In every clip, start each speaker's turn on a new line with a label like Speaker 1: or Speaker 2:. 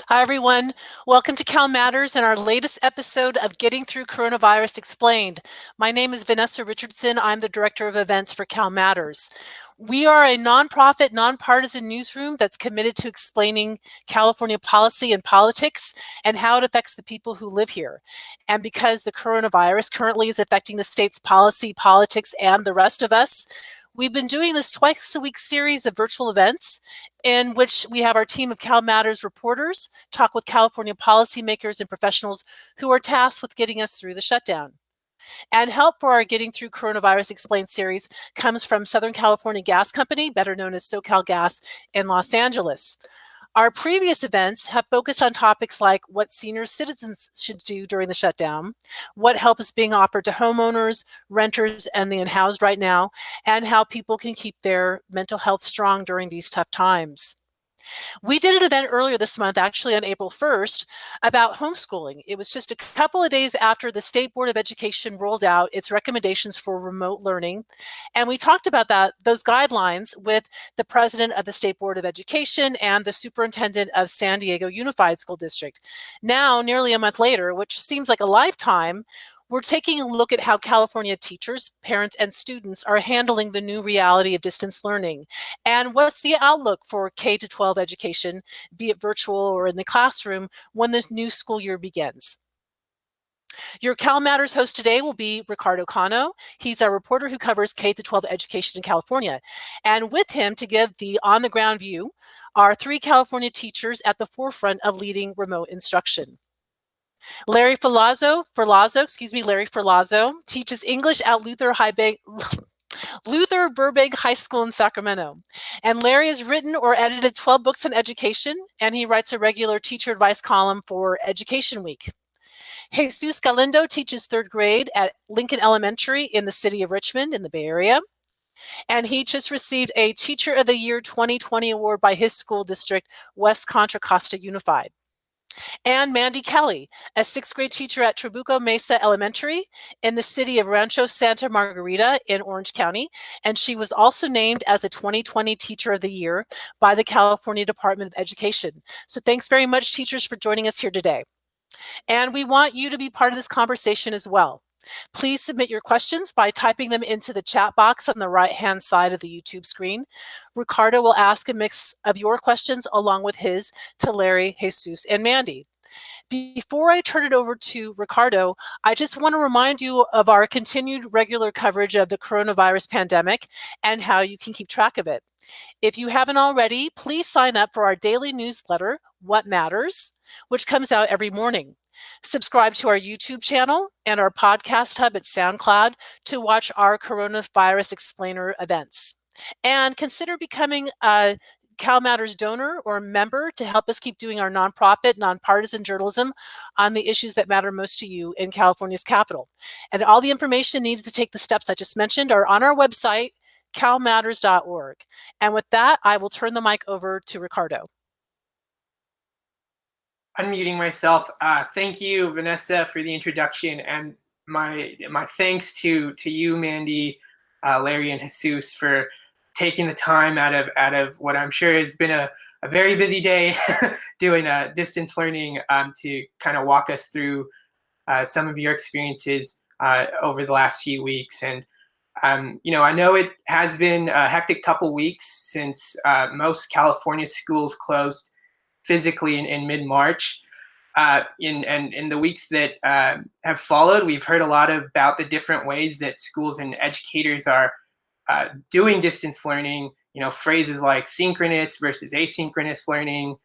Speaker 1: Hi, everyone. Welcome to CalMatters and our latest episode of Getting Through Coronavirus Explained. My name is Vanessa Richardson. I'm the Director of Events for CalMatters. We are a nonprofit, nonpartisan newsroom that's committed to explaining California policy and politics and how it affects the people who live here. And because the coronavirus currently is affecting the state's policy, politics, and the rest of us, we've been doing this twice a week series of virtual events in which we have our team of CalMatters reporters talk with California policymakers and professionals who are tasked with getting us through the shutdown. And help for our Getting Through Coronavirus Explained series comes from Southern California Gas Company, better known as SoCal Gas in Los Angeles. Our previous events have focused on topics like what senior citizens should do during the shutdown, what help is being offered to homeowners, renters, and the unhoused right now, and how people can keep their mental health strong during these tough times. We did an event earlier this month, actually on April 1st, about homeschooling. It was just a couple of days after the State Board of Education rolled out its recommendations for remote learning. And we talked about those guidelines with the president of the State Board of Education and the superintendent of San Diego Unified School District. Now, nearly a month later, which seems like a lifetime, we're taking a look at how California teachers, parents, and students are handling the new reality of distance learning. And what's the outlook for K-12 education, be it virtual or in the classroom, when this new school year begins? Your CalMatters host today will be Ricardo Cano. He's our reporter who covers K-12 education in California. And with him to give the on-the-ground view are three California teachers at the forefront of leading remote instruction. Larry Ferlazzo teaches English at Luther Burbank High School in Sacramento. And Larry has written or edited 12 books on education, and he writes a regular teacher advice column for Education Week. Jesus Galindo teaches third grade at Lincoln Elementary in the city of Richmond in the Bay Area. And he just received a Teacher of the Year 2020 award by his school district, West Contra Costa Unified. And Mandy Kelly, a sixth grade teacher at Trabuco, Mesa Elementary in the city of Rancho, Santa Margarita in Orange County. And she was also named as a 2020 Teacher of the Year by the California Department of Education. So thanks very much, teachers, for joining us here today. And we want you to be part of this conversation as well. Please submit your questions by typing them into the chat box on the right-hand side of the YouTube screen. Ricardo will ask a mix of your questions along with his to Larry, Jesus, and Mandy. Before I turn it over to Ricardo, I just want to remind you of our continued regular coverage of the coronavirus pandemic and how you can keep track of it. If you haven't already, please sign up for our daily newsletter, What Matters, which comes out every morning. Subscribe to our YouTube channel and our podcast hub at SoundCloud to watch our Coronavirus Explainer events. And consider becoming a CalMatters donor or member to help us keep doing our nonprofit, nonpartisan journalism on the issues that matter most to you in California's capital. And all the information needed to take the steps I just mentioned are on our website, calmatters.org. And with that, I will turn the mic over to Ricardo.
Speaker 2: Unmuting myself. Thank you, Vanessa, for the introduction, and my thanks to you, Mandy, Larry, and Jesus for taking the time out of what I'm sure has been a very busy day doing distance learning to kind of walk us through some of your experiences over the last few weeks. And I know it has been a hectic couple weeks since most California schools closed physically in mid-March. In the weeks that have followed, we've heard a lot about the different ways that schools and educators are doing distance learning, phrases like synchronous versus asynchronous learning,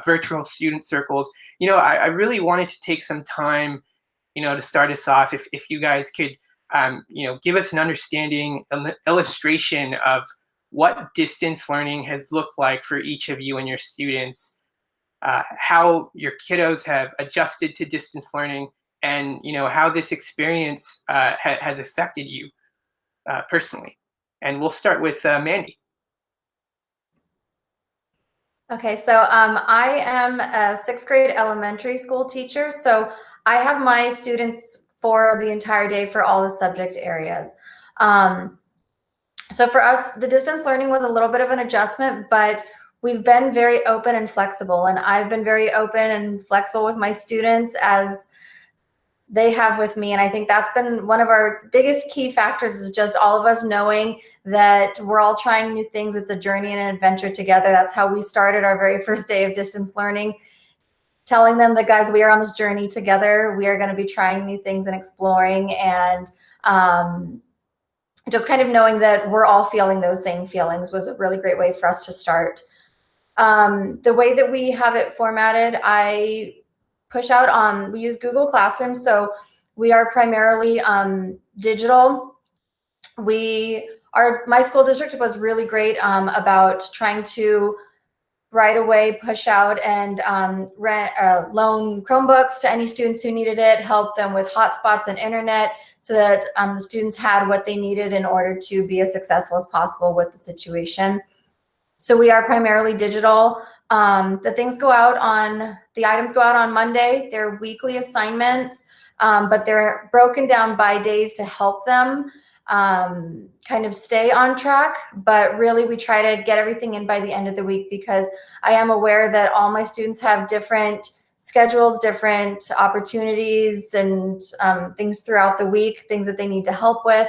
Speaker 2: virtual student circles. I really wanted to take some time, to start us off, if you guys could, give us an understanding, an illustration of what distance learning has looked like for each of you and your students. How your kiddos have adjusted to distance learning, and how this experience has affected you personally. And we'll start with Mandy.
Speaker 3: Okay, so I am a sixth grade elementary school teacher, so I have my students for the entire day for all the subject areas. So for us, the distance learning was a little bit of an adjustment, but we've been very open and flexible, and I've been very open and flexible with my students as they have with me. And I think that's been one of our biggest key factors, is just all of us knowing that we're all trying new things. It's a journey and an adventure together. That's how we started our very first day of distance learning, telling them that, guys, we are on this journey together. We are going to be trying new things and exploring, and just kind of knowing that we're all feeling those same feelings was a really great way for us to start. The way that we have it formatted, I push out on, we use Google Classroom, so we are primarily digital. My school district was really great about trying to right away push out and loan Chromebooks to any students who needed it, help them with hotspots and internet, so that the students had what they needed in order to be as successful as possible with the situation. So we are primarily digital. The items go out on Monday. They're weekly assignments, but they're broken down by days to help them kind of stay on track. But really, we try to get everything in by the end of the week, because I am aware that all my students have different schedules, different opportunities, and things throughout the week, things that they need to help with.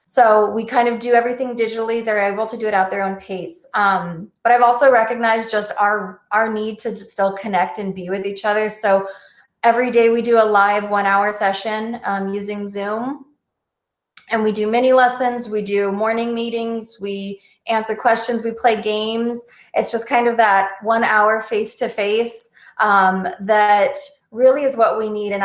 Speaker 3: So we kind of do everything digitally. They're able to do it at their own pace. But I've also recognized just our need to just still connect and be with each other. So every day we do a live 1-hour session using Zoom. And we do mini lessons, we do morning meetings, we answer questions, we play games. It's just kind of that 1 hour face-to-face that really is what we need. And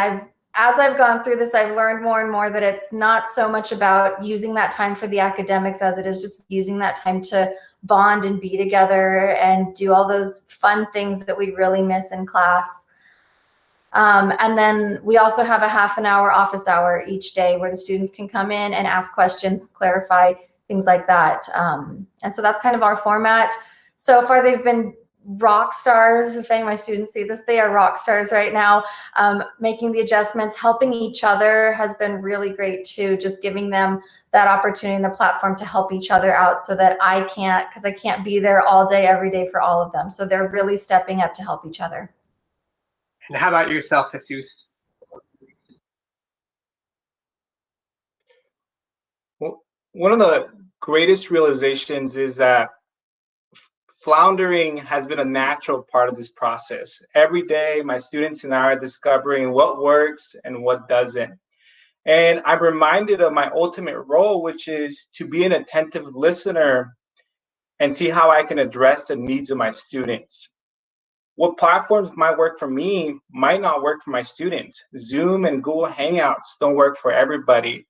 Speaker 3: as I've gone through this, I've learned more and more that it's not so much about using that time for the academics as it is just using that time to bond and be together and do all those fun things that we really miss in class. And then we also have a half an hour office hour each day where the students can come in and ask questions, clarify, things like that. And so that's kind of our format. So far, they've been rock stars. If any of my students see this, they are rock stars right now. Making the adjustments, helping each other has been really great too, just giving them that opportunity and the platform to help each other out, so that I can't be there all day, every day for all of them. So they're really stepping up to help each other.
Speaker 2: And how about yourself, Jesus?
Speaker 4: Well, one of the greatest realizations is that floundering has been a natural part of this process. Every day, my students and I are discovering what works and what doesn't. And I'm reminded of my ultimate role, which is to be an attentive listener and see how I can address the needs of my students. What platforms might work for me might not work for my students. Zoom and Google Hangouts don't work for everybody.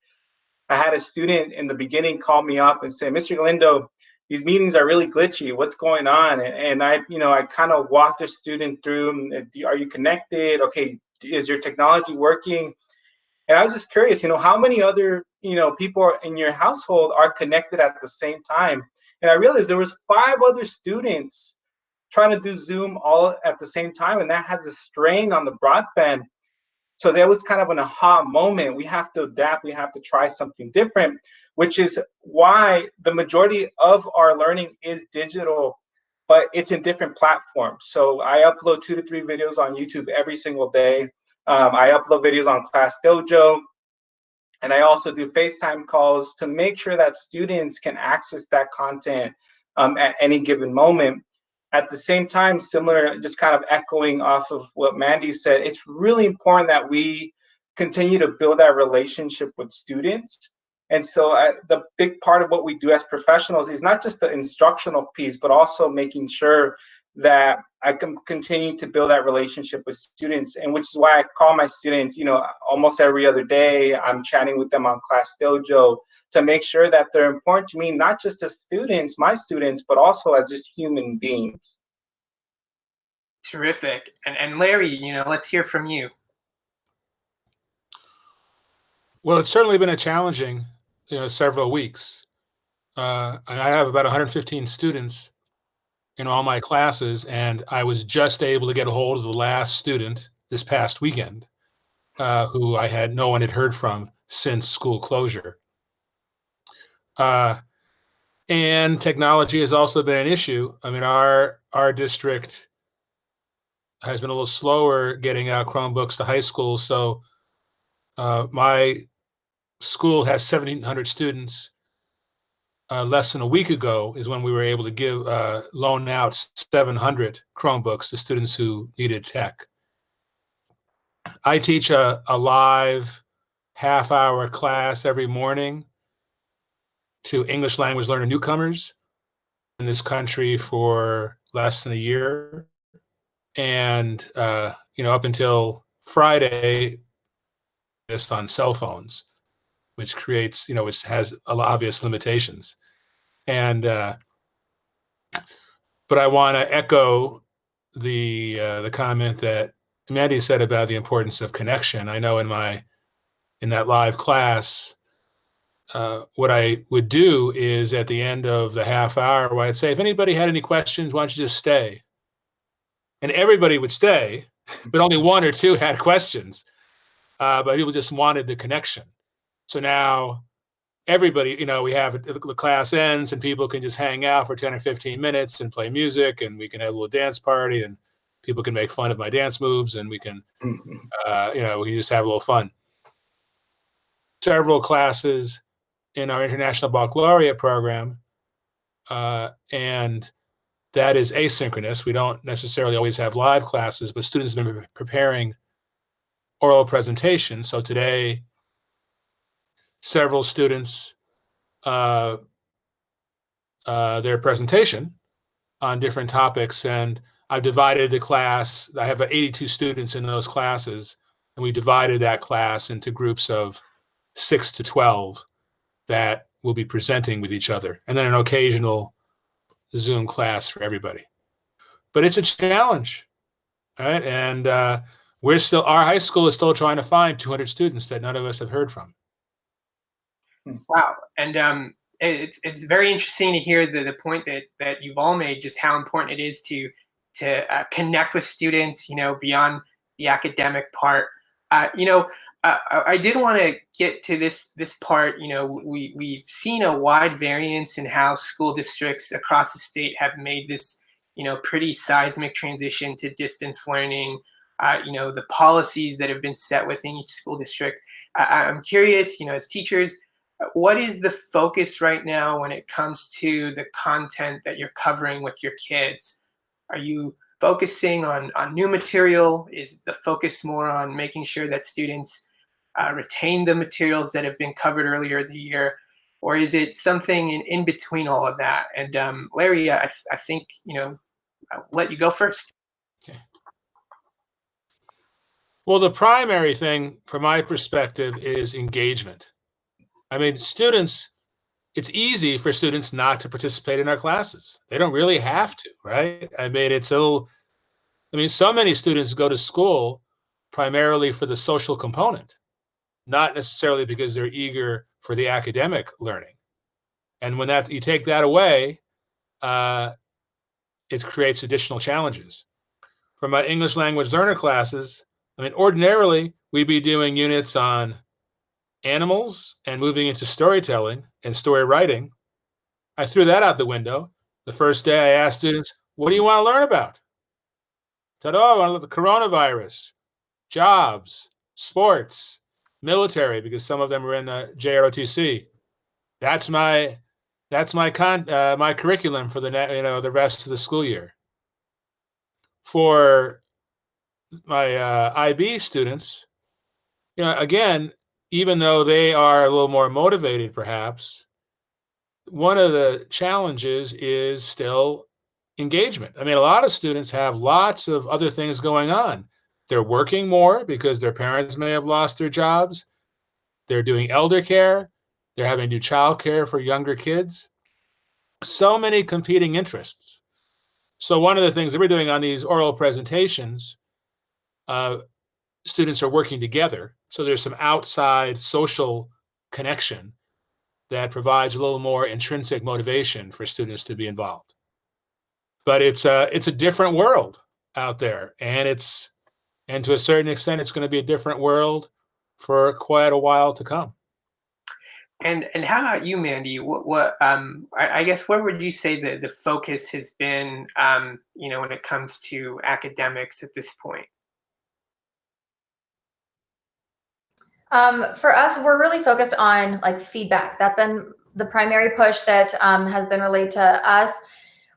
Speaker 4: I had a student in the beginning call me up and say, Mr. Galindo, these meetings are really glitchy. What's going on? And I kind of walked the student through, are you connected? Okay, is your technology working? And I was just curious, how many other, people in your household are connected at the same time? And I realized there was 5 other students trying to do Zoom all at the same time, and that has a strain on the broadband. So there was kind of an aha moment. We have to adapt. We have to try something different, which is why the majority of our learning is digital, but it's in different platforms. So I upload 2 to 3 videos on YouTube every single day. I upload videos on Class Dojo, and I also do FaceTime calls to make sure that students can access that content at any given moment. At the same time, similar, just kind of echoing off of what Mandy said, it's really important that we continue to build that relationship with students. And so the big part of what we do as professionals is not just the instructional piece, but also making sure that I can continue to build that relationship with students. And which is why I call my students, almost every other day, I'm chatting with them on Class Dojo to make sure that they're important to me, not just as students, my students, but also as just human beings.
Speaker 2: Terrific. And Larry, let's hear from you.
Speaker 5: Well, it's certainly been a challenging, several weeks. And I have about 115 students in all my classes, and I was just able to get a hold of the last student this past weekend, who no one had heard from since school closure. And technology has also been an issue. I mean, our district has been a little slower getting out Chromebooks to high schools. So my school has 1,700 students. Less than a week ago is when we were able to give loan out 700 Chromebooks to students who needed tech. I teach a live half-hour class every morning to English language learner newcomers in this country for less than a year. And, up until Friday, just on cell phones, which creates, which has obvious limitations. And, but I want to echo the comment that Mandy said about the importance of connection. I know in that live class, what I would do is at the end of the half hour, where I'd say, if anybody had any questions, why don't you just stay? And everybody would stay, but only one or two had questions. But people just wanted the connection. So now everybody, we have the class ends and people can just hang out for 10 or 15 minutes and play music, and we can have a little dance party, and people can make fun of my dance moves, and we can, we can just have a little fun. Several classes in our International Baccalaureate program, and that is asynchronous. We don't necessarily always have live classes, but students have been preparing oral presentations. So today, several students, their presentation on different topics, and I've divided the class. I have 82 students in those classes, and we divided that class into groups of 6 to 12 that will be presenting with each other, and then an occasional Zoom class for everybody. But it's a challenge, right? And our high school is still trying to find 200 students that none of us have heard from.
Speaker 2: Wow. And it's very interesting to hear the point that you've all made, just how important it is to connect with students, beyond the academic part. I did want to get to this part. We've seen a wide variance in how school districts across the state have made this, pretty seismic transition to distance learning. The policies that have been set within each school district. I'm curious, as teachers, what is the focus right now when it comes to the content that you're covering with your kids? Are you focusing on new material? Is the focus more on making sure that students retain the materials that have been covered earlier in the year? Or is it something in between all of that? And Larry, I think, I'll let you go first.
Speaker 5: Okay. Well, the primary thing from my perspective is engagement. I mean, it's easy for students not to participate in our classes. They don't really have to, right? I mean, so many students go to school primarily for the social component, not necessarily because they're eager for the academic learning. And when you take that away, it creates additional challenges. For my English language learner classes, ordinarily we'd be doing units on animals and moving into storytelling and story writing. I threw that out the window. The first day I asked students, what do you want to learn about? I said, I want to learn the coronavirus, jobs, sports, military, because some of them were in the JROTC. That's my curriculum for the rest of the school year. For my IB students, again, even though they are a little more motivated, perhaps, one of the challenges is still engagement. A lot of students have lots of other things going on. They're working more because their parents may have lost their jobs. They're doing elder care. They're having to do child care for younger kids. So many competing interests. So one of the things that we're doing on these oral presentations, students are working together. So there's some outside social connection that provides a little more intrinsic motivation for students to be involved. But it's a different world out there, and to a certain extent, it's going to be a different world for quite a while to come.
Speaker 2: And how about you, Mandy? I guess where would you say the focus has been, when it comes to academics at this point?
Speaker 3: For us, we're really focused on like feedback. That's been the primary push that has been relayed to us.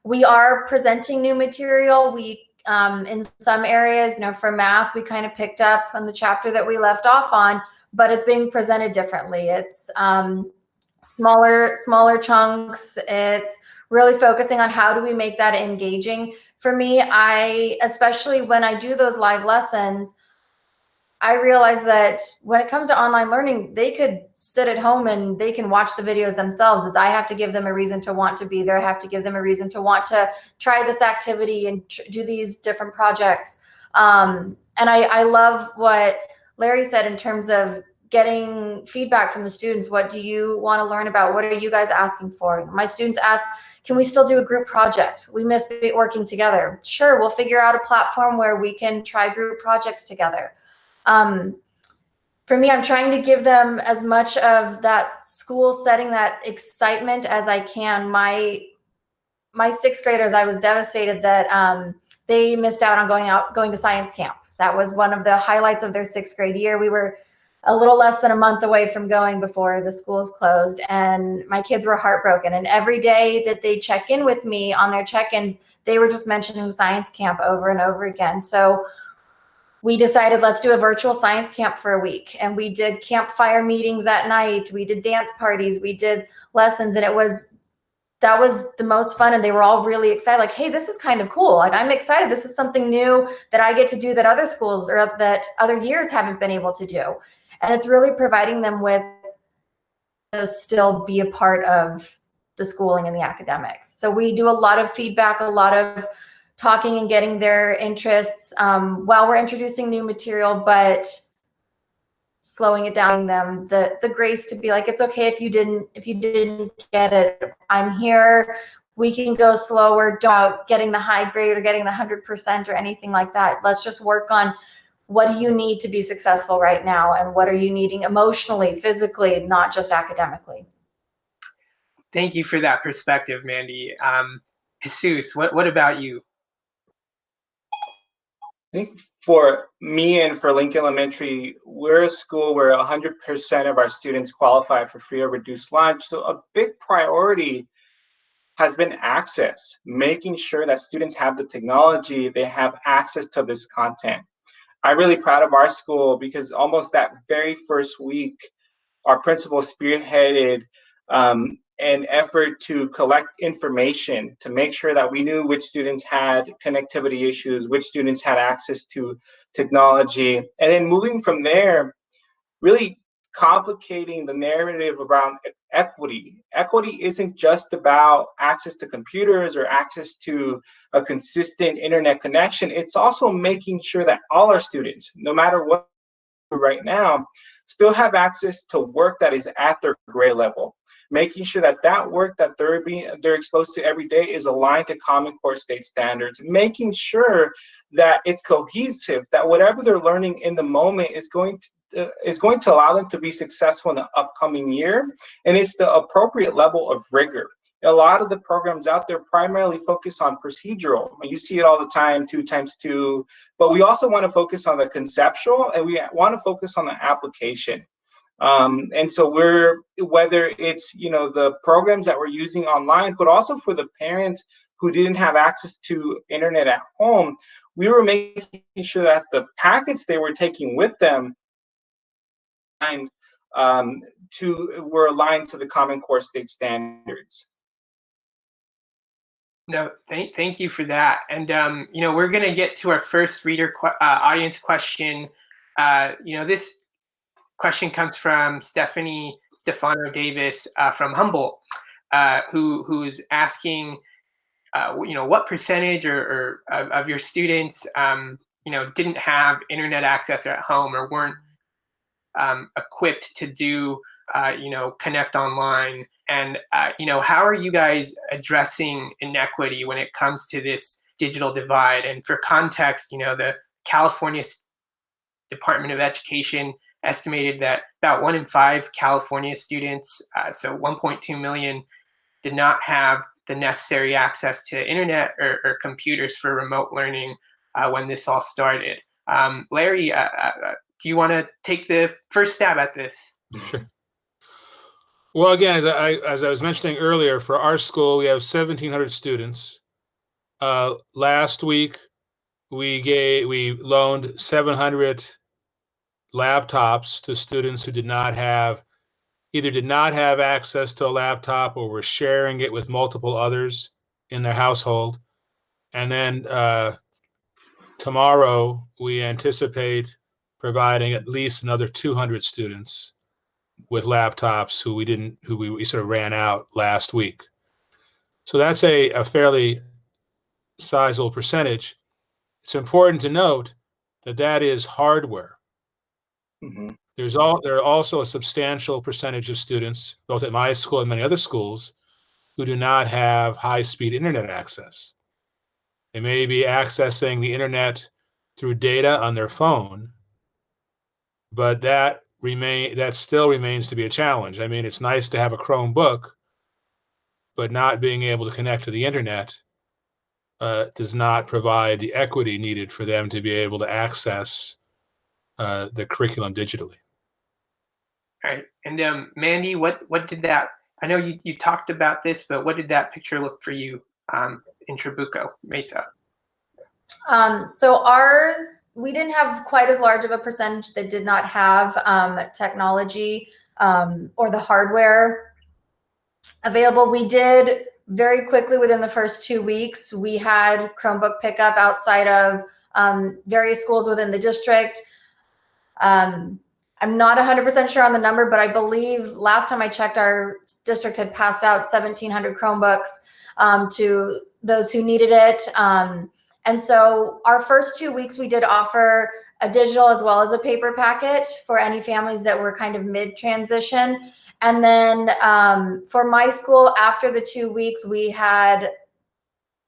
Speaker 3: We are presenting new material. We in some areas, for math, we kind of picked up on the chapter that we left off on, but it's being presented differently. It's smaller chunks. It's really focusing on how do we make that engaging. For me, especially when I do those live lessons, I realize that when it comes to online learning, they could sit at home and they can watch the videos themselves. I have to give them a reason to want to be there. I have to give them a reason to want to try this activity and do these different projects. And I love what Larry said in terms of getting feedback from the students. What do you want to learn about? What are you guys asking for? My students ask, can we still do a group project? We miss working together. Sure, we'll figure out a platform where we can try group projects together. For me, I'm trying to give them as much of that school setting, that excitement as I can. My sixth graders, I was devastated that they missed out on going to science camp. That was one of the highlights of their sixth grade year. We were a little less than a month away from going before the schools closed, and my kids were heartbroken. And every day that they check in with me on their check-ins, they were just mentioning science camp over and over again. So we decided, let's do a virtual science camp for a week. And we did campfire meetings at night. We did dance parties. We did lessons. And that was the most fun. And they were all really excited. Like, hey, this is kind of cool. Like, I'm excited. This is something new that I get to do that other schools or that other years haven't been able to do. And it's really providing them with to still be a part of the schooling and the academics. So we do a lot of feedback, a lot of talking and getting their interests while we're introducing new material, but slowing it down, them the grace to be like, it's okay if you didn't get it. I'm here. We can go slower. Don't getting the high grade or getting the 100% or anything like that. Let's just work on what do you need to be successful right now, and what are you needing emotionally, physically, not just academically.
Speaker 2: Thank you for that perspective, Mandy. Jesus, what about you?
Speaker 4: I think for me and for Lincoln Elementary, we're a school where 100% of our students qualify for free or reduced lunch. So a big priority has been access, making sure that students have the technology, they have access to this content. I'm really proud of our school because almost that very first week, our principal spearheaded an effort to collect information to make sure that we knew which students had connectivity issues, which students had access to technology. And then moving from there, really complicating the narrative around equity. Equity isn't just about access to computers or access to a consistent internet connection. It's also making sure that all our students, no matter what right now, still have access to work that is at their grade level, making sure that that work that they're exposed to every day is aligned to Common Core state standards, making sure that it's cohesive, that whatever they're learning in the moment is going to allow them to be successful in the upcoming year, and it's the appropriate level of rigor. A lot of the programs out there primarily focus on procedural. You see it all the time, 2 times 2, but we also want to focus on the conceptual, and we want to focus on the application. And so whether it's, the programs that we're using online, but also for the parents who didn't have access to internet at home, we were making sure that the packets they were taking with them were aligned to the Common Core state standards.
Speaker 2: No, thank you for that. And we're going to get to our first reader audience question. This question comes from Stefano Davis from Humboldt, who's asking, what percentage or of your students, didn't have internet access at home or weren't equipped to do, connect online. And, how are you guys addressing inequity when it comes to this digital divide? And for context, the California Department of Education estimated that about 1 in 5 California students, so 1.2 million, did not have the necessary access to internet or computers for remote learning when this all started. Larry, do you want to take the first stab at this?
Speaker 5: Sure. Well, again, as I was mentioning earlier, for our school, we have 1,700 students. Last week, we loaned 700 laptops to students who either did not have access to a laptop or were sharing it with multiple others in their household. And then tomorrow, we anticipate providing at least another 200 students with laptops who we sort of ran out last week. So that's a fairly sizable percentage. It's important to note that that is hardware.
Speaker 4: Mm-hmm.
Speaker 5: There are also a substantial percentage of students, both at my school and many other schools, who do not have high-speed internet access. They may be accessing the internet through data on their phone, but that still remains to be a challenge. I mean, it's nice to have a Chromebook, but not being able to connect to the internet does not provide the equity needed for them to be able to access the curriculum digitally.
Speaker 2: All right. And Mandy, what did that, I know you talked about this, but what did that picture look for you in Trabuco, Mesa?
Speaker 3: So ours, we didn't have quite as large of a percentage that did not have technology or the hardware available. We did very quickly within the first 2 weeks. We had Chromebook pickup outside of various schools within the district. I'm not 100% sure on the number, but I believe last time I checked, our district had passed out 1,700 Chromebooks to those who needed it. And so our first 2 weeks, we did offer a digital as well as a paper packet for any families that were kind of mid-transition. And then for my school, after the 2 weeks, we had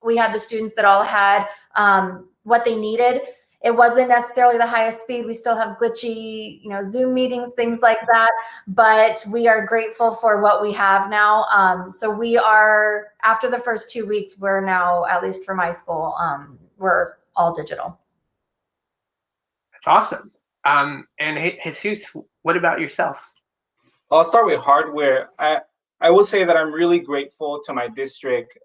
Speaker 3: the students that all had what they needed. It wasn't necessarily the highest speed. We still have glitchy, Zoom meetings, things like that. But we are grateful for what we have now. So we are, after the first 2 weeks, we're now, at least for my school, we're all digital.
Speaker 2: That's awesome. And Jesus, what about yourself?
Speaker 4: I'll start with hardware. I will say that I'm really grateful to my district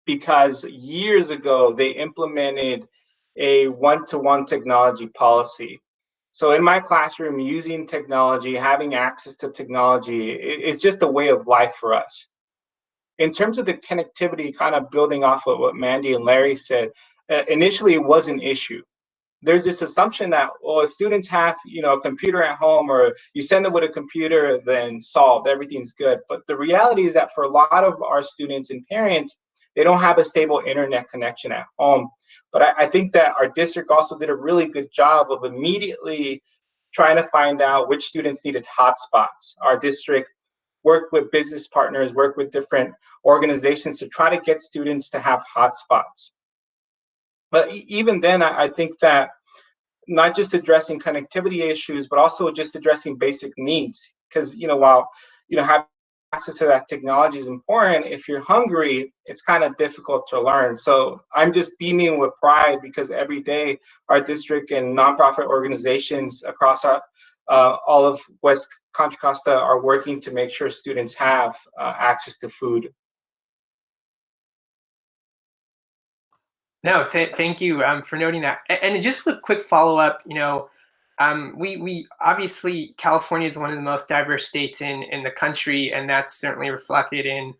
Speaker 4: because years ago they implemented a one-to-one technology policy. So in my classroom, using technology, having access to technology, it's just a way of life for us. In terms of the connectivity, kind of building off of what Mandy and Larry said, initially it was an issue. There's this assumption that, well, if students have, a computer at home or you send them with a computer, then solved, everything's good. But the reality is that for a lot of our students and parents, they don't have a stable internet connection at home. But I think that our district also did a really good job of immediately trying to find out which students needed hotspots. Our district worked with business partners, worked with different organizations to try to get students to have hotspots. But even then, I think that not just addressing connectivity issues, but also just addressing basic needs. Because, while, having access to that technology is important, if you're hungry, it's kind of difficult to learn. So I'm just beaming with pride because every day our district and nonprofit organizations across all of West Contra Costa are working to make sure students have access to food.
Speaker 2: No, thank you for noting that. And just a quick follow-up, we obviously, California is one of the most diverse states in the country, and that's certainly reflected in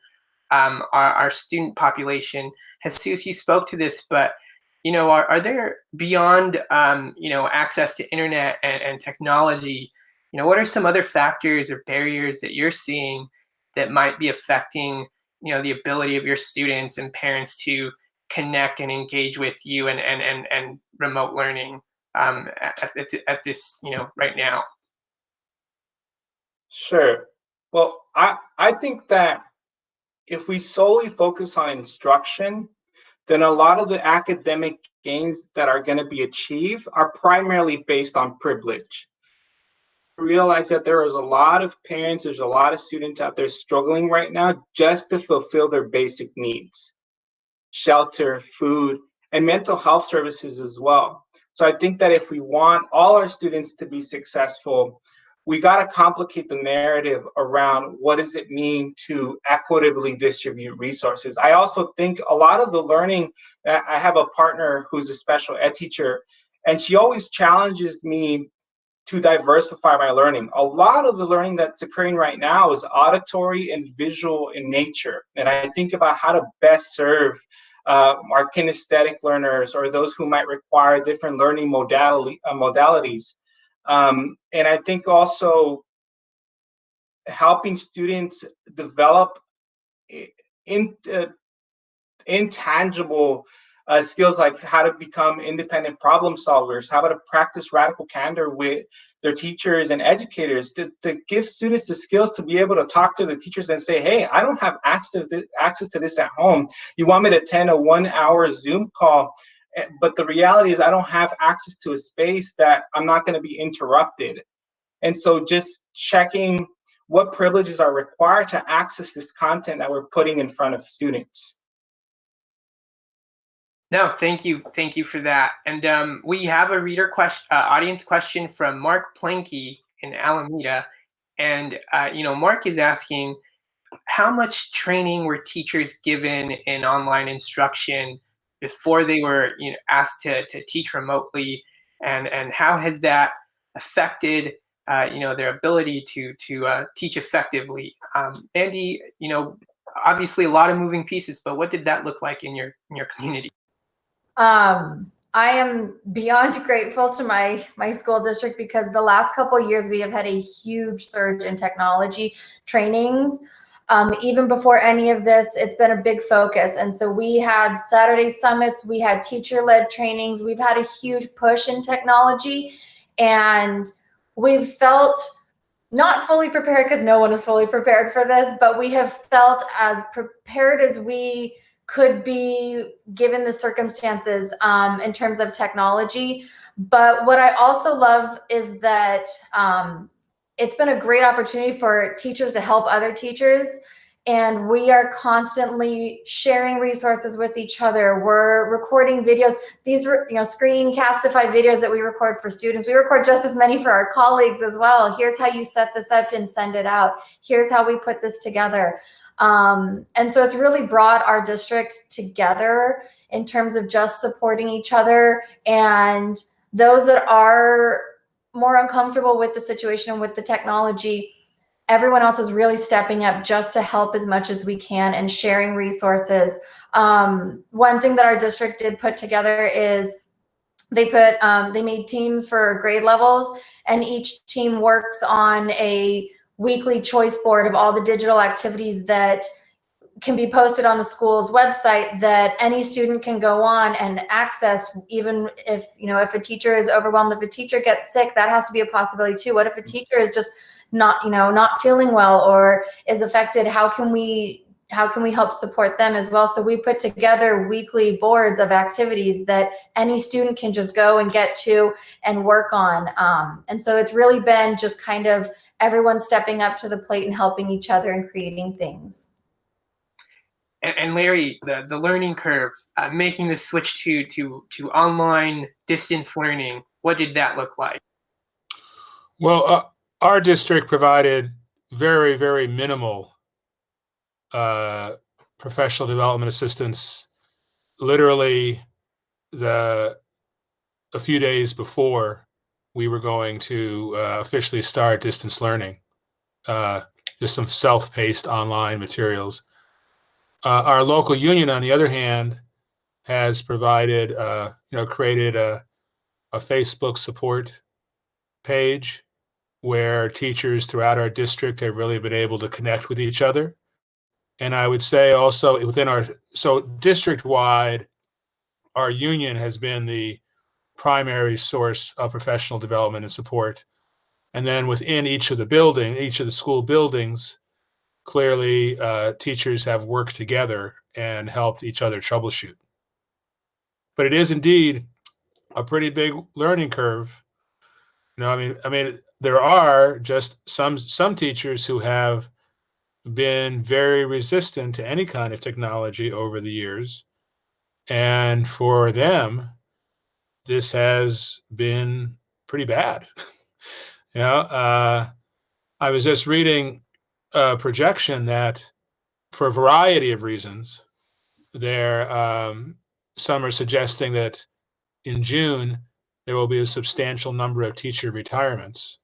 Speaker 2: our student population. Jesus, you spoke to this, but are there, beyond access to internet and technology, what are some other factors or barriers that you're seeing that might be affecting the ability of your students and parents to connect and engage with you and remote learning at this right now?
Speaker 4: Sure. Well, I think that if we solely focus on instruction, then a lot of the academic gains that are going to be achieved are primarily based on privilege. realized that there is a lot of parents, there's a lot of students out there struggling right now just to fulfill their basic needs: shelter, food, and mental health services as well. So I think that if we want all our students to be successful, we got to complicate the narrative around what does it mean to equitably distribute resources. I also think a lot of the learning, I have a partner who's a special ed teacher, and she always challenges me to diversify my learning. A lot of the learning that's occurring right now is auditory and visual in nature. And I think about how to best serve our kinesthetic learners or those who might require different learning modalities. And I think also helping students develop in, intangible skills like how to become independent problem solvers, how to practice radical candor with their teachers and educators, to give students the skills to be able to talk to the teachers and say, hey, I don't have access to this at home. You want me to attend a 1 hour Zoom call, but the reality is I don't have access to a space that I'm not going to be interrupted. And so just checking what privileges are required to access this content that we're putting in front of students.
Speaker 2: No, thank you for that. And we have a audience question from Mark Planky in Alameda, and Mark is asking, how much training were teachers given in online instruction before they were asked to teach remotely, and how has that affected their ability to teach effectively? Mandy, obviously a lot of moving pieces, but what did that look like in your community?
Speaker 3: I am beyond grateful to my school district, because the last couple of years we have had a huge surge in technology trainings. Even before any of this, it's been a big focus. And so we had Saturday summits, we had teacher-led trainings, we've had a huge push in technology, and we've felt not fully prepared, because no one is fully prepared for this, but we have felt as prepared as we could be given the circumstances in terms of technology. But what I also love is that it's been a great opportunity for teachers to help other teachers. And we are constantly sharing resources with each other. We're recording videos. These screencastify videos that we record for students. We record just as many for our colleagues as well. Here's how you set this up and send it out. Here's how we put this together. And so it's really brought our district together in terms of just supporting each other, and those that are more uncomfortable with the situation, with the technology, everyone else is really stepping up just to help as much as we can and sharing resources. One thing that our district did put together is they made teams for grade levels, and each team works on a weekly choice board of all the digital activities that can be posted on the school's website that any student can go on and access. Even if if a teacher is overwhelmed, if a teacher gets sick, that has to be a possibility too. What if a teacher is just not feeling well or is affected? How can we help support them as well? So we put together weekly boards of activities that any student can just go and get to and work on. And so it's really been just kind of everyone stepping up to the plate and helping each other and creating things.
Speaker 2: And Larry, the learning curve, making the switch to online distance learning, what did that look like?
Speaker 5: Well, our district provided very, very minimal professional development assistance. Literally, a few days before we were going to officially start distance learning, just some self-paced online materials. Our local union, on the other hand, has provided, created a Facebook support page where teachers throughout our district have really been able to connect with each other. And I would say also so district-wide, our union has been the primary source of professional development and support. And then within each of the school buildings, clearly teachers have worked together and helped each other troubleshoot. But it is indeed a pretty big learning curve. I mean, there are just some teachers who have been very resistant to any kind of technology over the years. And for them, this has been pretty bad. I was just reading a projection that for a variety of reasons, some are suggesting that in June, there will be a substantial number of teacher retirements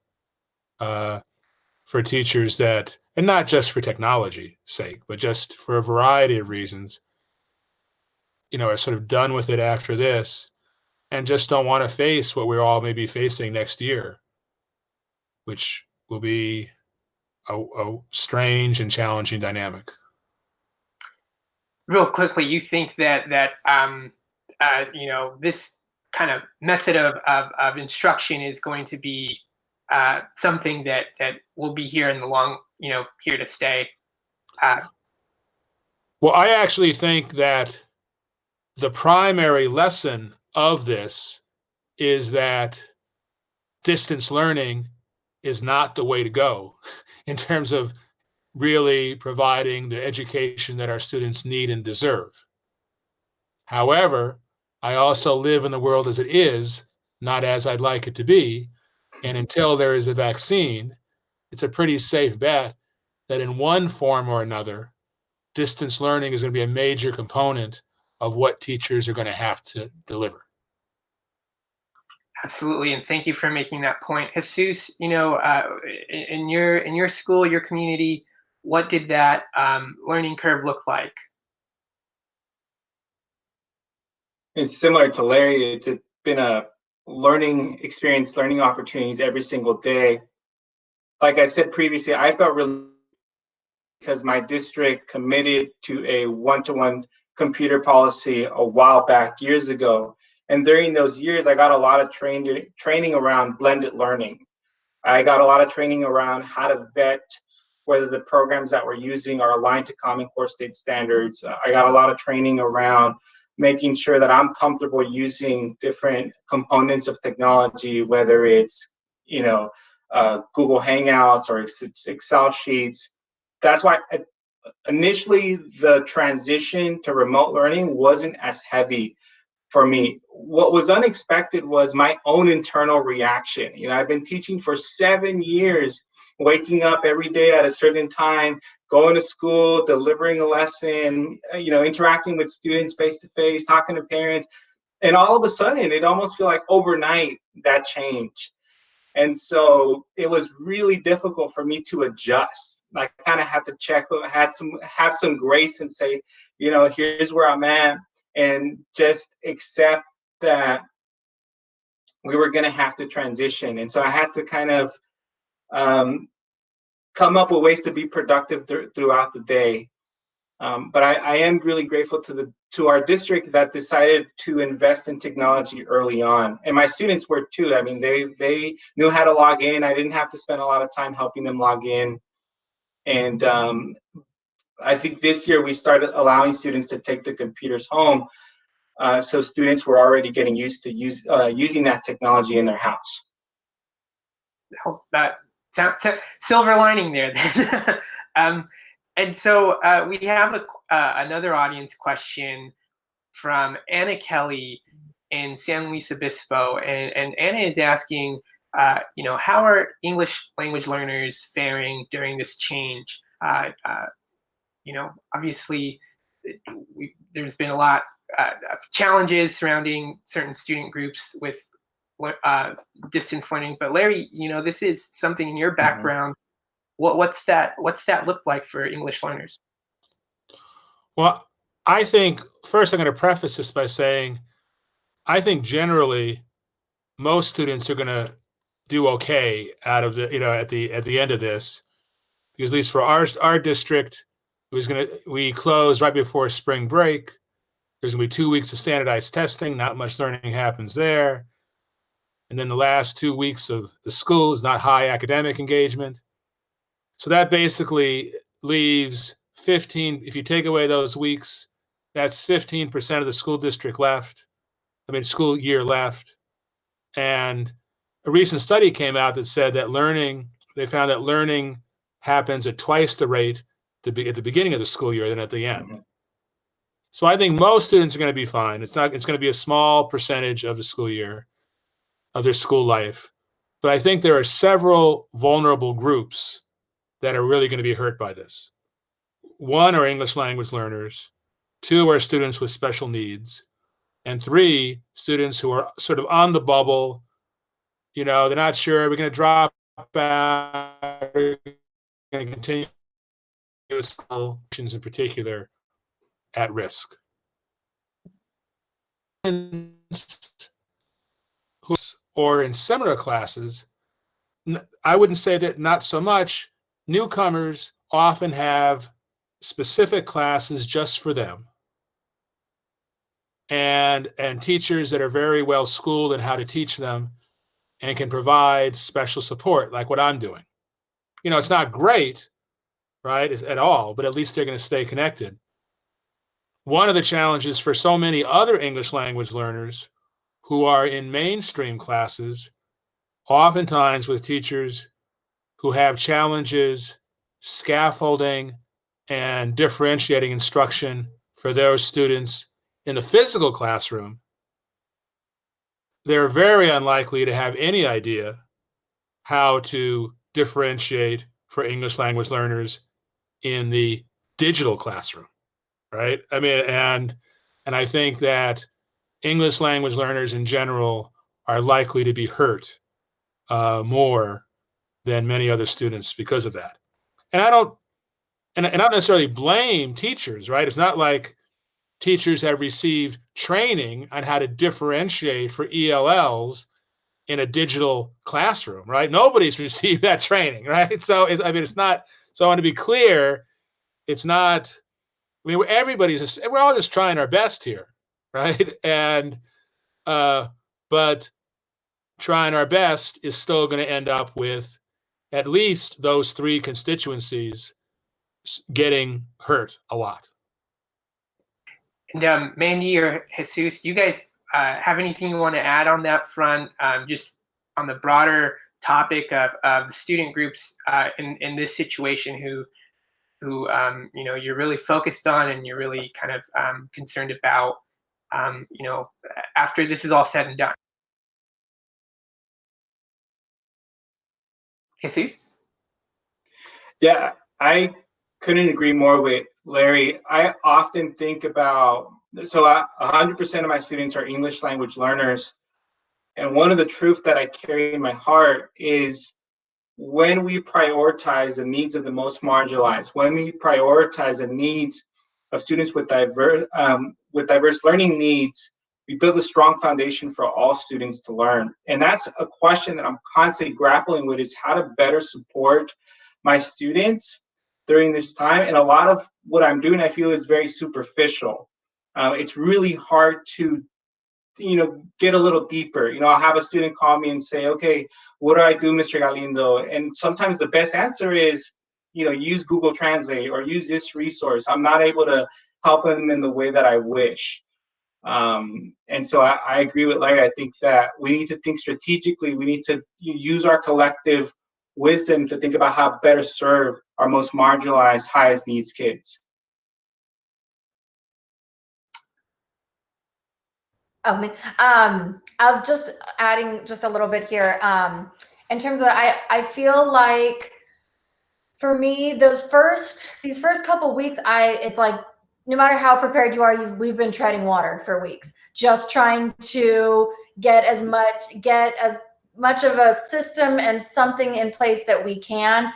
Speaker 5: for teachers that, and not just for technology sake, but just for a variety of reasons, are sort of done with it after this and just don't want to face what we're all maybe facing next year, which will be a strange and challenging dynamic.
Speaker 2: Real quickly, you think that this kind of method of instruction is going to be something that will be here in the long, here to stay?
Speaker 5: Well, I actually think that the primary lesson of this is that distance learning is not the way to go in terms of really providing the education that our students need and deserve. However, I also live in the world as it is, not as I'd like it to be. And until there is a vaccine, it's a pretty safe bet that in one form or another, distance learning is going to be a major component of what teachers are going to have to deliver.
Speaker 2: Absolutely, and thank you for making that point, Jesus. In your school, your community, what did that learning curve look like?
Speaker 4: It's similar to Larry. It's been a learning experience, learning opportunities every single day. Like I said previously, I felt really because my district committed to a one-to-one computer policy a while back, years ago. And during those years, I got a lot of training around blended learning. I got a lot of training around how to vet whether the programs that we're using are aligned to Common Core state standards. I got a lot of training around making sure that I'm comfortable using different components of technology, whether it's, Google Hangouts or Excel sheets. That's why initially the transition to remote learning wasn't as heavy for me. What was unexpected was my own internal reaction. I've been teaching for 7 years, waking up every day at a certain time, going to school, delivering a lesson, interacting with students face to face, talking to parents. And all of a sudden, it almost felt like overnight that changed. And so it was really difficult for me to adjust. I kind of had to have some grace and say, here's where I'm at, and just accept that we were going to have to transition. And so I had to kind of come up with ways to be productive throughout the day. But I am really grateful to our district that decided to invest in technology early on. And my students were too. I mean, they knew how to log in. I didn't have to spend a lot of time helping them log in. And I think this year we started allowing students to take the computers home. So students were already getting used to using that technology in their house.
Speaker 2: Oh, that silver lining there. And so we have another audience question from Anna Kelly in San Luis Obispo, and Anna is asking, how are English language learners faring during this change? Obviously, there's been a lot of challenges surrounding certain student groups with distance learning. But Larry, this is something in your background. What's that look like for English learners?
Speaker 5: Well, I think first I'm going to preface this by saying, I think generally most students are going to do okay out of the, at the end of this, because at least for our district, we closed right before spring break. There's going to be 2 weeks of standardized testing. Not much learning happens there. And then the last 2 weeks of the school is not high academic engagement. So that basically leaves 15, if you take away those weeks, that's 15% of the school year left. And a recent study came out that said that they found that learning happens at twice the rate at the beginning of the school year than at the end.
Speaker 4: Mhm.
Speaker 5: So I think most students are going to be fine. It's going to be a small percentage of the school year, of their school life. But I think there are several vulnerable groups that are really going to be hurt by this. One are English language learners. Two are students with special needs. And three, students who are sort of on the bubble. You know, they're not sure, we're going to drop out, we're going to continue with school, in particular, at risk. Or in seminar classes, I wouldn't say that not so much. Newcomers often have specific classes just for them. And teachers that are very well schooled in how to teach them and can provide special support, like what I'm doing. You know, it's not great, right, at all, but at least they're going to stay connected. One of the challenges for so many other English language learners who are in mainstream classes, oftentimes with teachers who have challenges scaffolding and differentiating instruction for those students in the physical classroom, they're very unlikely to have any idea how to differentiate for English language learners in the digital classroom, right? I mean, and I think that English language learners in general are likely to be hurt more than many other students because of that. And I don't necessarily blame teachers, right? It's not like teachers have received training on how to differentiate for ELLs in a digital classroom, right? Nobody's received that training, right? So, it's not, so I want to be clear, it's not, I mean, we're all just trying our best here, right? And, but trying our best is still going to end up with at least those three constituencies getting hurt a lot.
Speaker 2: And Mandy or Jesus, you guys have anything you want to add on that front, just on the broader topic of the student groups in this situation who you know, you're really focused on and you're really kind of concerned about, you know, after this is all said and done? Jesus?
Speaker 4: Yeah, I couldn't agree more with Larry. I often think about, 100% of my students are English language learners. And one of the truths that I carry in my heart is when we prioritize the needs of the most marginalized, when we prioritize the needs of students with diverse learning needs, we build a strong foundation for all students to learn. And that's a question that I'm constantly grappling with, is how to better support my students during this time. And a lot of what I'm doing, I feel, is very superficial. It's really hard to, get a little deeper. I'll have a student call me and say, okay, what do I do, Mr. Galindo? And sometimes the best answer is, use Google Translate or use this resource. I'm not able to help them in the way that I wish. And so I agree with Larry. I think that we need to think strategically. We need to use our collective wisdom to think about how to better serve our most marginalized, highest needs kids.
Speaker 3: I'll just adding just a little bit here. In terms of, I feel like for me, these first couple weeks, it's like, no matter how prepared you are, we've been treading water for weeks, just trying to get as much of a system and something in place that we can.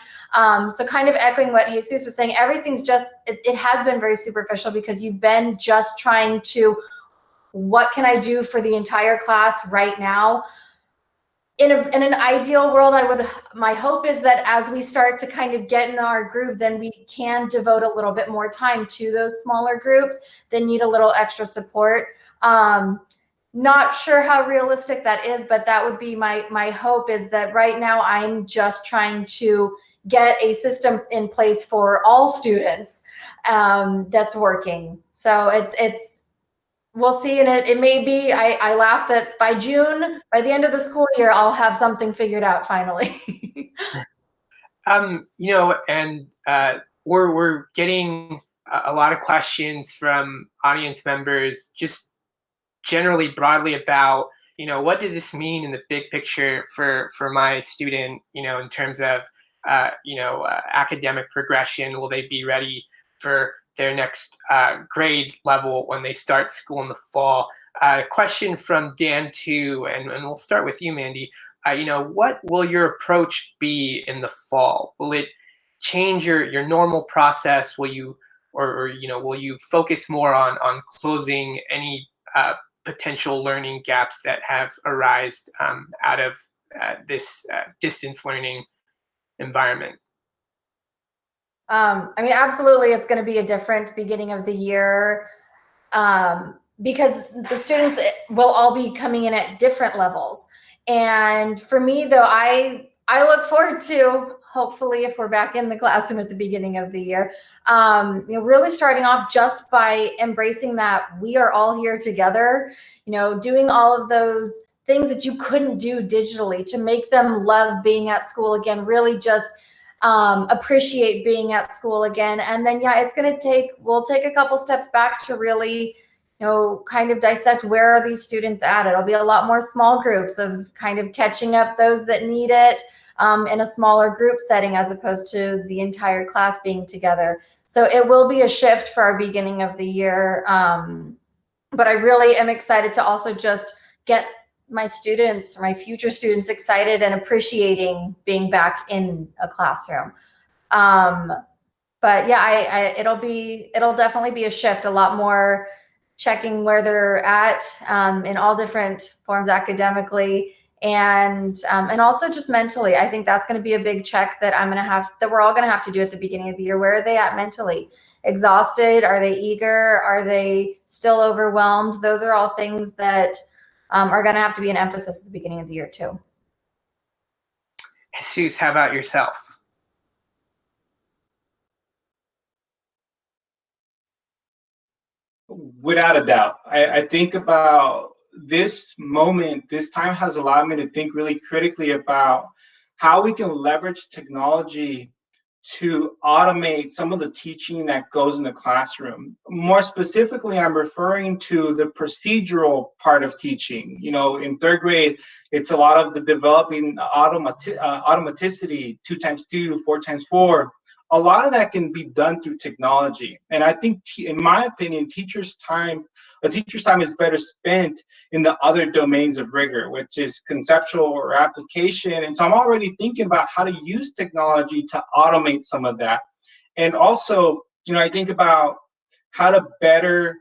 Speaker 3: So kind of echoing what Jesus was saying, everything's just, it has been very superficial because you've been just trying to, what can I do for the entire class right now? In an ideal world, my hope is that as we start to kind of get in our groove, then we can devote a little bit more time to those smaller groups that need a little extra support. Not sure how realistic that is, but that would be my hope, is that right now I'm just trying to get a system in place for all students that's working. So it's we'll see. And it may be, I laugh that by June, by the end of the school year, I'll have something figured out finally.
Speaker 2: And we're getting a lot of questions from audience members, just generally broadly about, what does this mean in the big picture for my student, in terms of, academic progression? Will they be ready for their next grade level when they start school in the fall? Question from Dan too, and we'll start with you, Mandy. What will your approach be in the fall? Will it change your normal process? Will you, will you focus more on closing any potential learning gaps that have arisen out of this distance learning environment?
Speaker 3: Absolutely, it's going to be a different beginning of the year because the students will all be coming in at different levels. And for me, though, I look forward to, hopefully, if we're back in the classroom at the beginning of the year, really starting off just by embracing that we are all here together, doing all of those things that you couldn't do digitally to make them love being at school again, really just appreciate being at school again. And then, we'll take a couple steps back to really, kind of dissect where are these students at. It'll be a lot more small groups of kind of catching up those that need it in a smaller group setting as opposed to the entire class being together. So it will be a shift for our beginning of the year. But I really am excited to also just get my students, my future students, excited and appreciating being back in a classroom. But yeah, it'll definitely be a shift, a lot more checking where they're at in all different forms academically and also just mentally. I think that's going to be a big check that we're all going to have to do at the beginning of the year. Where are they at mentally? Exhausted? Are they eager? Are they still overwhelmed? Those are all things that are going to have to be an emphasis at the beginning of the year too.
Speaker 2: Jesus, how about yourself?
Speaker 4: Without a doubt. I think about this moment, this time has allowed me to think really critically about how we can leverage technology to automate some of the teaching that goes in the classroom. More specifically, I'm referring to the procedural part of teaching. In third grade, it's a lot of the developing automaticity, 2 times 2, 4 times 4. A lot of that can be done through technology. And I think, in my opinion, a teacher's time is better spent in the other domains of rigor, which is conceptual or application. And so I'm already thinking about how to use technology to automate some of that. And also, I think about how to better,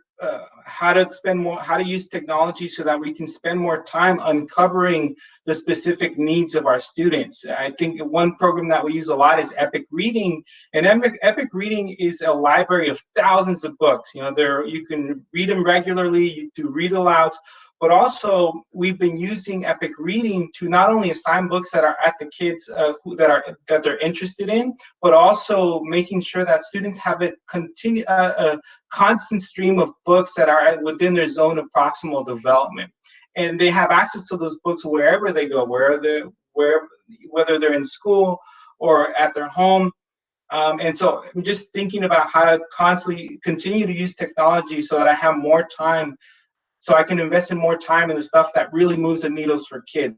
Speaker 4: how to use technology so that we can spend more time uncovering the specific needs of our students. I think one program that we use a lot is Epic Reading, and Epic Reading is a library of thousands of books. You can read them regularly, you do read alouds, but also we've been using Epic Reading to not only assign books that are at the kids that they're interested in, but also making sure that students have a constant stream of books that are within their zone of proximal development. And they have access to those books wherever they go, whether they're in school or at their home. And so I'm just thinking about how to constantly continue to use technology so that I have more time, so I can invest in more time in the stuff that really moves the needles for kids,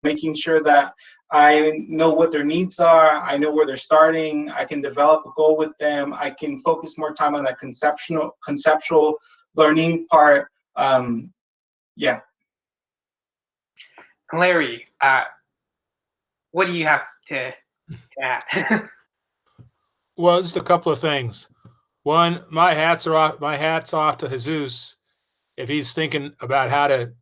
Speaker 4: making sure that I know what their needs are, I know where they're starting, I can develop a goal with them, I can focus more time on that conceptual learning part. Yeah.
Speaker 2: Larry, what do you have to add?
Speaker 5: Well, just a couple of things. One, my hat's off to Jesus if he's thinking about how to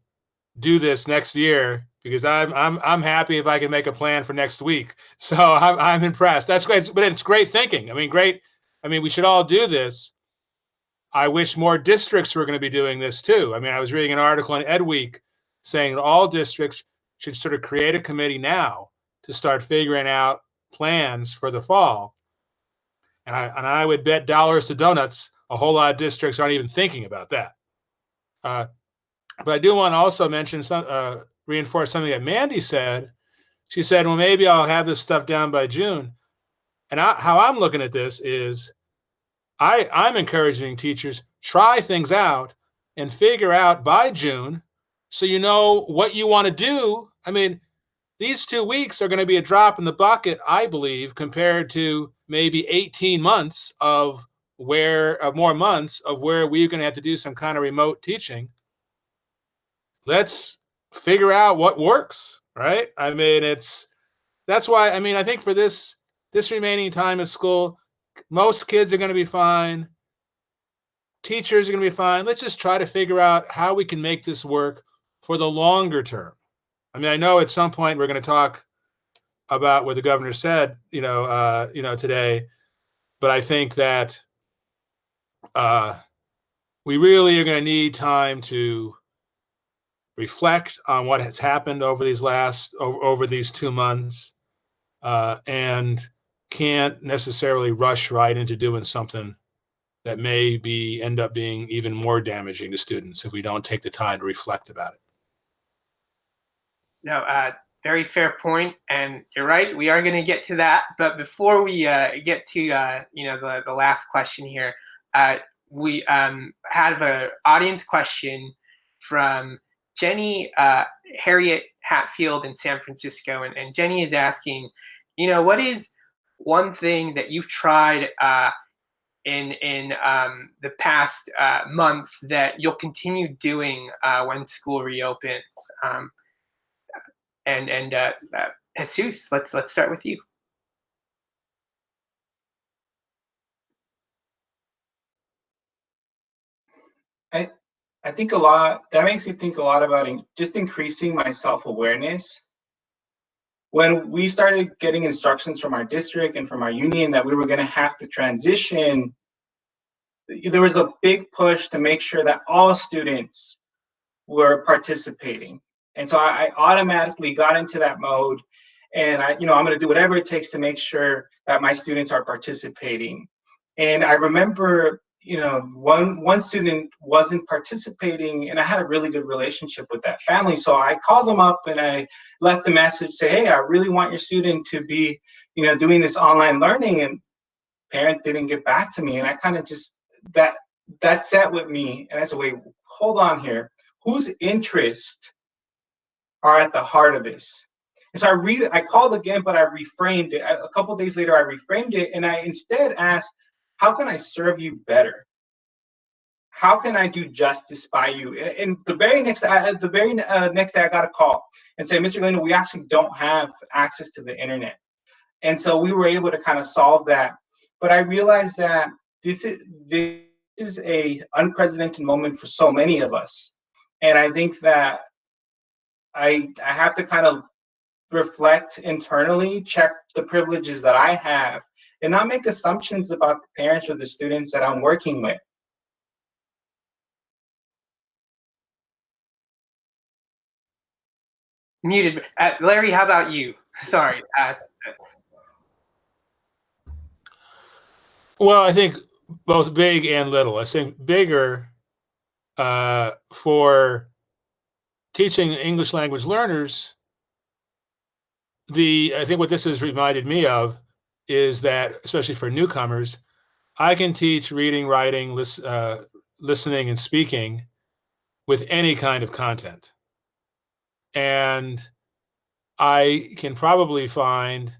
Speaker 5: do this next year, because I'm happy if I can make a plan for next week. So I'm impressed. That's great, but it's great thinking. We should all do this. I wish more districts were going to be doing this too. I was reading an article in Ed Week saying that all districts should sort of create a committee now to start figuring out plans for the fall. And I would bet dollars to donuts a whole lot of districts aren't even thinking about that. But I do want to also mention reinforce something that Mandy said. She said, well, maybe I'll have this stuff down by June. And how I'm looking at this is I'm encouraging teachers, try things out and figure out by June so you know what you want to do. I mean, these 2 weeks are going to be a drop in the bucket, I believe, compared to maybe 18 months of more months of where we're going to have to do some kind of remote teaching. Let's figure out what works, right? I mean, that's why, I mean, I think for this remaining time at school, most kids are going to be fine. Teachers are going to be fine. Let's just try to figure out how we can make this work for the longer term. I mean, I know at some point we're going to talk about what the governor said, today, but I think that we really are going to need time to reflect on what has happened over these 2 months, and can't necessarily rush right into doing something that may end up being even more damaging to students if we don't take the time to reflect about it.
Speaker 2: No, very fair point, and you're right. We are going to get to that, but before we get to the last question here, we have an audience question from Jenny Harriet Hatfield in San Francisco, and Jenny is asking, what is one thing that you've tried in the past month that you'll continue doing when school reopens? And Jesus, let's start with you.
Speaker 4: I think a lot, that makes me think a lot about just increasing my self-awareness. When we started getting instructions from our district and from our union that we were going to have to transition, there was a big push to make sure that all students were participating. And so I automatically got into that mode, and I'm going to do whatever it takes to make sure that my students are participating. And I remember, one student wasn't participating, and I had a really good relationship with that family. So I called them up and I left a message, say, hey, I really want your student to be, doing this online learning. And parent didn't get back to me. And I kind of just, that sat with me. And I said, wait, hold on here. Whose interests are at the heart of this? And so I called again, but I reframed it. A couple of days later, I reframed it, and I instead asked, how can I serve you better? How can I do justice by you? And the very next day, I got a call and say, Mr. Galindo, we actually don't have access to the internet. And so we were able to kind of solve that. But I realized that this is a unprecedented moment for so many of us. And I think that I have to kind of reflect internally, check the privileges that I have, and not make assumptions about the parents or the students that I'm working with.
Speaker 2: Muted. Larry, how about you? Sorry.
Speaker 5: Well, I think both big and little. I think bigger for teaching English language learners, I think what this has reminded me of is that, especially for newcomers, I can teach reading, writing, listening, and speaking with any kind of content. And I can probably find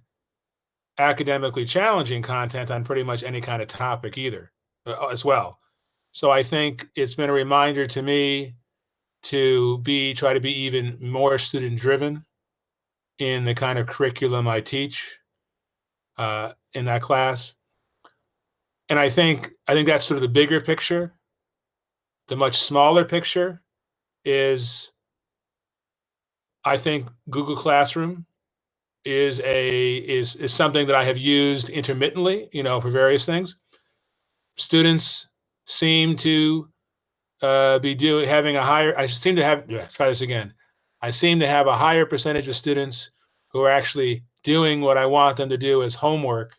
Speaker 5: academically challenging content on pretty much any kind of topic as well. So I think it's been a reminder to me to try to be even more student-driven in the kind of curriculum I teach in that class. And I think that's sort of the bigger picture. The much smaller picture is, I think Google Classroom is something that I have used intermittently, for various things. Students seem to having a higher. I seem to have. Try this again. I seem to have a higher percentage of students who are actually doing what I want them to do as homework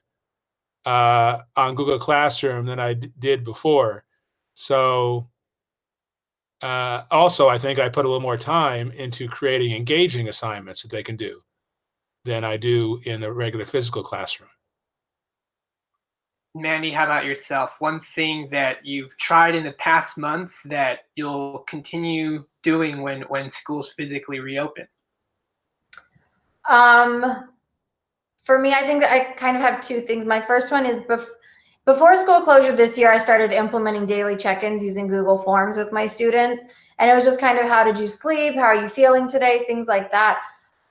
Speaker 5: on Google Classroom than I did before. So Also, I think I put a little more time into creating engaging assignments that they can do than I do in the regular physical classroom.
Speaker 2: Mandy, how about yourself? One thing that you've tried in the past month that you'll continue doing when schools physically reopen?
Speaker 3: For me, I think that I kind of have two things. My first one is before school closure this year, I started implementing daily check-ins using Google Forms with my students. And it was just kind of, how did you sleep? How are you feeling today? Things like that.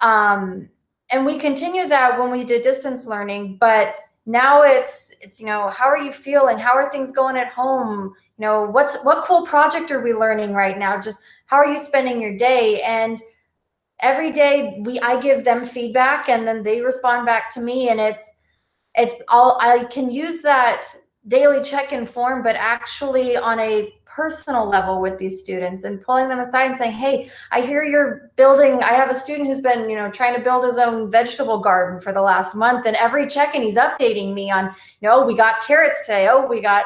Speaker 3: And we continued that when we did distance learning, but now it's, how are you feeling? How are things going at home? What cool project are we learning right now? Just how are you spending your day? And every day I give them feedback, and then they respond back to me, and it's all, I can use that daily check-in form, but actually on a personal level with these students, and pulling them aside and saying, hey, I hear you're building, I have a student who's been, trying to build his own vegetable garden for the last month, and every check-in he's updating me on, we got carrots today. Oh, we got,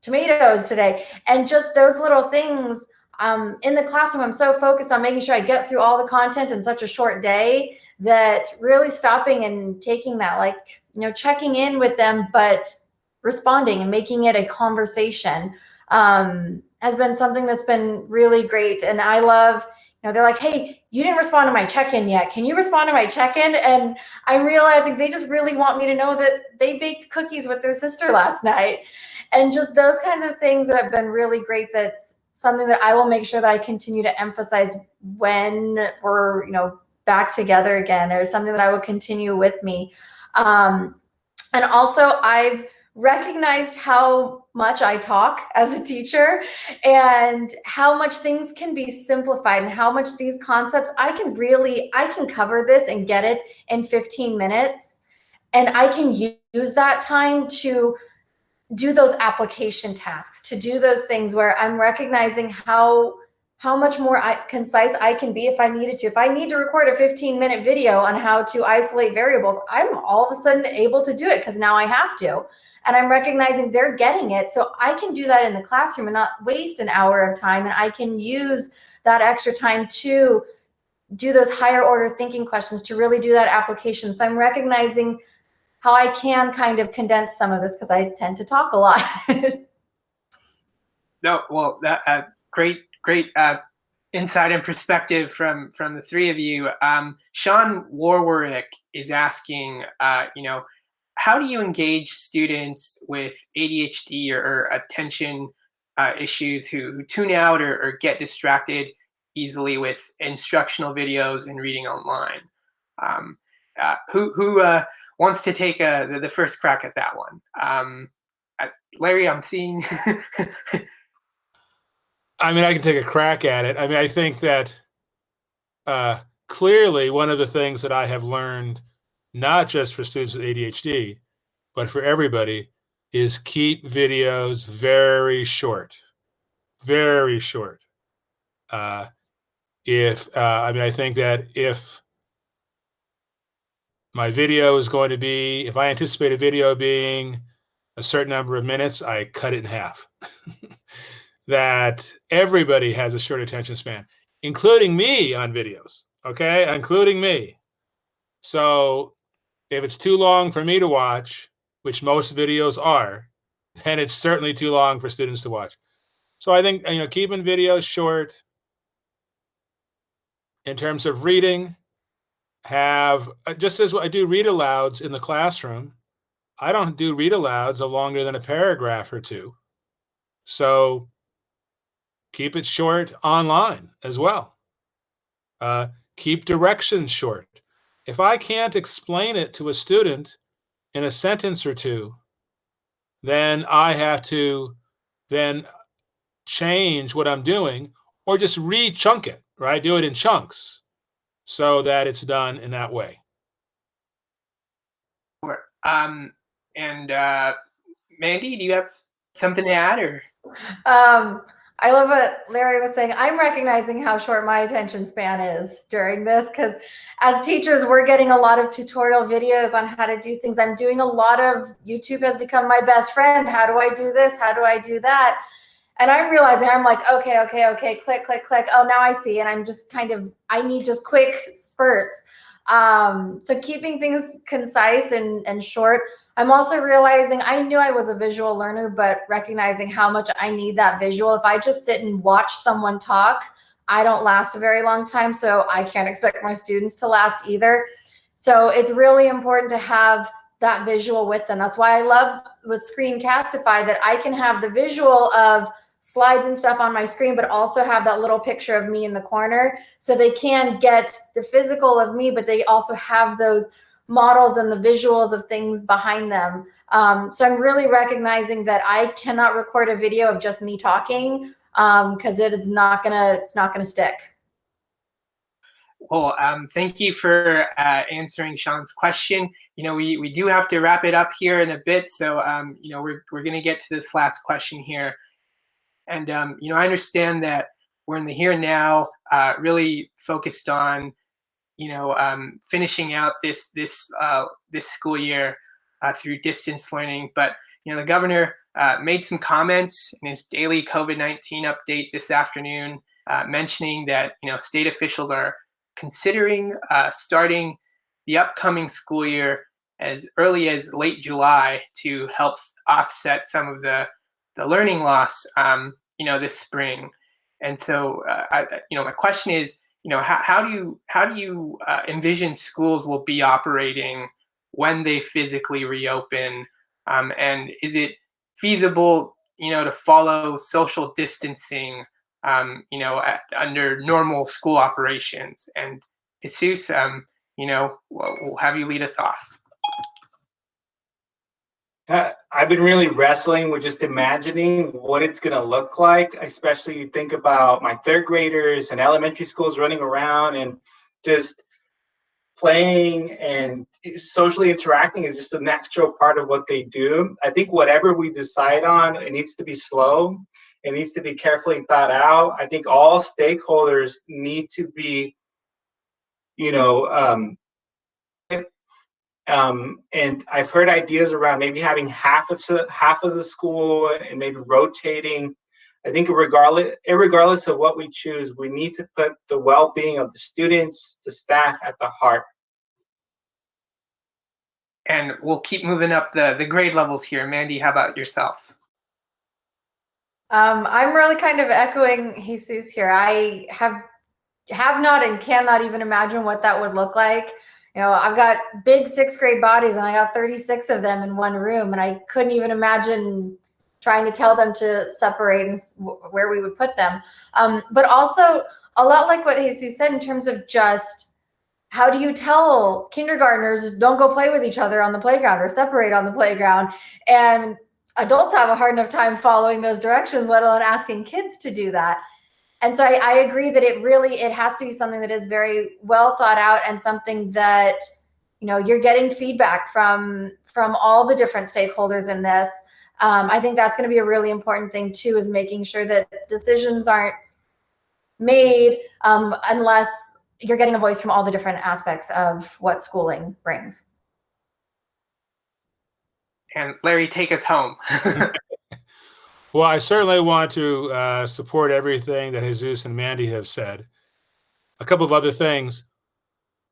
Speaker 3: tomatoes today. And just those little things. In the classroom, I'm so focused on making sure I get through all the content in such a short day that really stopping and taking that, checking in with them, but responding and making it a conversation has been something that's been really great. And I love, they're like, hey, you didn't respond to my check-in yet. Can you respond to my check-in? And I'm realizing they just really want me to know that they baked cookies with their sister last night. And just those kinds of things have been really great. That's something that I will make sure that I continue to emphasize when we're, back together again, or something that I will continue with me. And also, I've recognized how much I talk as a teacher, and how much things can be simplified, and how much these concepts I can cover this and get it in 15 minutes. And I can use that time to do those application tasks, to do those things where I'm recognizing how much more concise I can be if I needed to. If I need to record a 15-minute video on how to isolate variables, I'm all of a sudden able to do it because now I have to. And I'm recognizing they're getting it. So I can do that in the classroom and not waste an hour of time. And I can use that extra time to do those higher order thinking questions, to really do that application. So I'm recognizing how I can kind of condense some of this, because I tend to talk a lot.
Speaker 2: No, well, that great insight and perspective from the three of you. Sean Warwick is asking, how do you engage students with ADHD or attention issues who tune out or get distracted easily with instructional videos and reading online? Who wants to take the first crack at that one? Larry, I'm seeing.
Speaker 5: I mean, I can take a crack at it. I mean, I think that clearly one of the things that I have learned, not just for students with ADHD, but for everybody, is keep videos very short, very short. I think that if my video is going to be, if I anticipate a video being a certain number of minutes, I cut it in half. That everybody has a short attention span, including me on videos, okay? Including me. So if it's too long for me to watch, which most videos are, then it's certainly too long for students to watch. So I think, keeping videos short. In terms of reading, have, just as I do read alouds in the classroom, I don't do read alouds of longer than a paragraph or two. So keep it short online as well. Keep directions short. If I can't explain it to a student in a sentence or two, then I have to then change what I'm doing, or just re-chunk it, right? Do it in chunks so that it's done in that way.
Speaker 2: Sure. And Mandy, do you have something to add, or?
Speaker 3: I love what Larry was saying. I'm recognizing how short my attention span is during this, because as teachers, we're getting a lot of tutorial videos on how to do things. I'm doing a lot of, YouTube has become my best friend. How do I do this? How do I do that? And I'm realizing, I'm like, okay, click, click, click. Oh, now I see. And I'm just I need just quick spurts. So keeping things concise and short. I'm also realizing I knew I was a visual learner, but recognizing how much I need that visual. If I just sit and watch someone talk, I don't last a very long time. So I can't expect my students to last either. So it's really important to have that visual with them. That's why I love with Screencastify that I can have the visual of slides and stuff on my screen, but also have that little picture of me in the corner. So they can get the physical of me, but they also have those models and the visuals of things behind them. So I'm really recognizing that I cannot record a video of just me talking because it's not gonna stick.
Speaker 2: Well, thank you for answering Sean's question. We do have to wrap it up here in a bit, so we're going to get to this last question here. And I understand that we're in the here and now, really focused on finishing out this school year through distance learning. But the governor made some comments in his daily COVID-19 update this afternoon, mentioning that state officials are considering starting the upcoming school year as early as late July to help offset some of the learning loss this spring. And so my question is, how do you envision schools will be operating when they physically reopen, and is it feasible to follow social distancing under normal school operations? And Jesus, we'll have you lead us off.
Speaker 4: I've been really wrestling with just imagining what it's going to look like, especially you think about my third graders and elementary schools running around and just playing and socially interacting is just a natural part of what they do. I think whatever we decide on, it needs to be slow. It needs to be carefully thought out. I think all stakeholders need to be, and I've heard ideas around maybe having half of the school and maybe rotating. I think regardless of what we choose, we need to put the well-being of the students, the staff at the heart.
Speaker 2: And we'll keep moving up the grade levels here. Mandy, how about yourself?
Speaker 3: I'm really kind of echoing Jesus here. I have not and cannot even imagine what that would look like. I've got big 6th grade bodies and I got 36 of them in one room, and I couldn't even imagine trying to tell them to separate and where we would put them. But also a lot like what Jesus said in terms of just how do you tell kindergartners don't go play with each other on the playground or separate on the playground? And adults have a hard enough time following those directions, let alone asking kids to do that. And so I agree that it has to be something that is very well thought out and something that, you're getting feedback from all the different stakeholders in this. I think that's going to be a really important thing too, is making sure that decisions aren't made unless you're getting a voice from all the different aspects of what schooling brings.
Speaker 2: And Larry, take us home.
Speaker 5: Well, I certainly want to support everything that Jesus and Mandy have said. A couple of other things.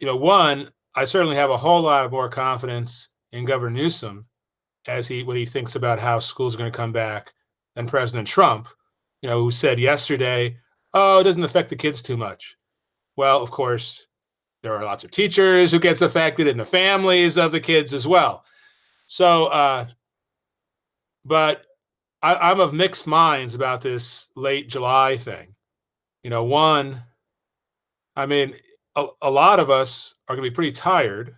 Speaker 5: One, I certainly have a whole lot more confidence in Governor Newsom when he thinks about how schools are going to come back than President Trump, who said yesterday, oh, it doesn't affect the kids too much. Well, of course, there are lots of teachers who gets affected and the families of the kids as well. So, but I'm of mixed minds about this late July thing. One, I mean, a lot of us are going to be pretty tired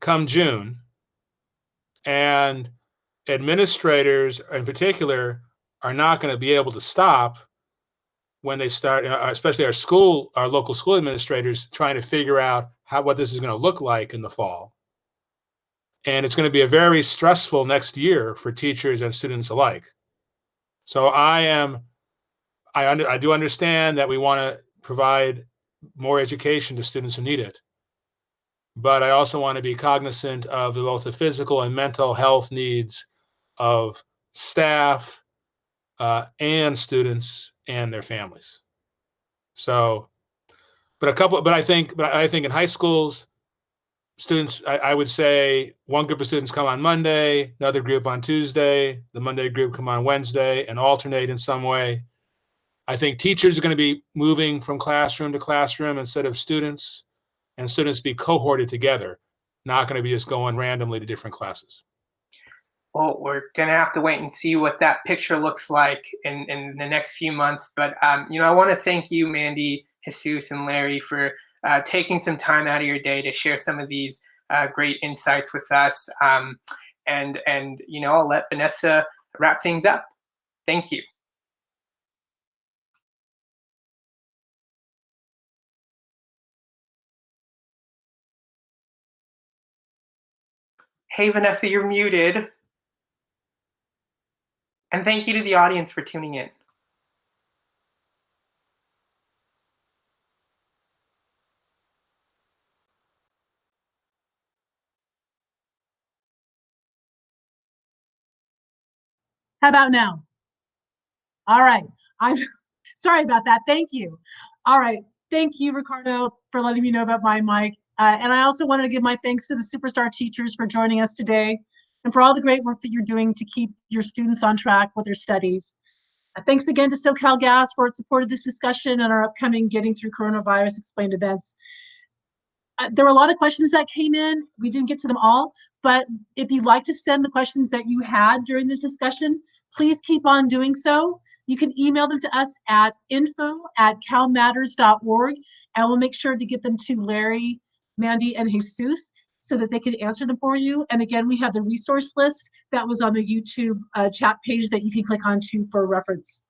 Speaker 5: come June. And administrators in particular are not going to be able to stop when they start, especially our local school administrators trying to figure out what this is going to look like in the fall. And it's going to be a very stressful next year for teachers and students alike. So I do understand that we want to provide more education to students who need it. But I also want to be cognizant of both the physical and mental health needs of staff, and students and their families. So, but I think in high schools, students, I would say one group of students come on Monday, another group on Tuesday, the Monday group come on Wednesday, and alternate in some way. I think teachers are going to be moving from classroom to classroom instead of students, and students be cohorted together, not going to be just going randomly to different classes.
Speaker 2: Well, we're going to have to wait and see what that picture looks like in the next few months. But, I want to thank you, Mandy, Jesus, and Larry, for taking some time out of your day to share some of these great insights with us. And I'll let Vanessa wrap things up. Thank you. Hey, Vanessa, you're muted. And thank you to the audience for tuning in.
Speaker 6: How about now? All right. I'm sorry about that. Thank you. All right. Thank you, Ricardo, for letting me know about my mic. And I also wanted to give my thanks to the Superstar teachers for joining us today and for all the great work that you're doing to keep your students on track with their studies. Thanks again to SoCal Gas for its support of this discussion and our upcoming Getting Through Coronavirus Explained events. There were a lot of questions that came in. We didn't get to them all, but if you'd like to send the questions that you had during this discussion, please keep on doing so. You can email them to us at info@calmatters.org, and we'll make sure to get them to Larry, Mandy, and Jesus so that they can answer them for you. And again, we have the resource list that was on the YouTube chat page that you can click onto for reference.